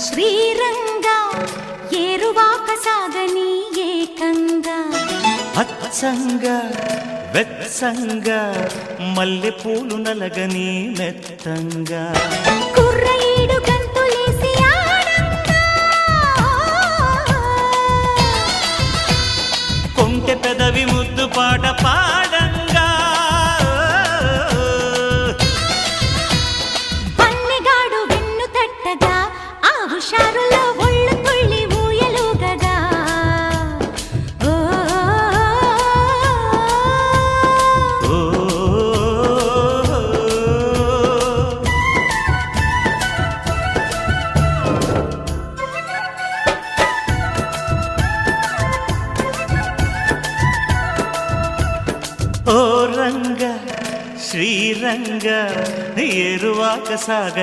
శ్రీరంగా ఏరువాక సాగని ఏకంగా అచ్చంగా వెచ్చంగా మల్లె పూలు నలగని మెత్తంగా కుర్రయేడు గంతులేసి ఆడంగా కొంటె పెదవి ముద్దు పాట పాడంగా పన్నెగాడు వెన్ను తట్టగా ఆ హుషారులో ఒళ్ళు తుళ్ళి ఊయలుగగా ఓ రంగ శ్రీరంగ ఏరువాక సాగ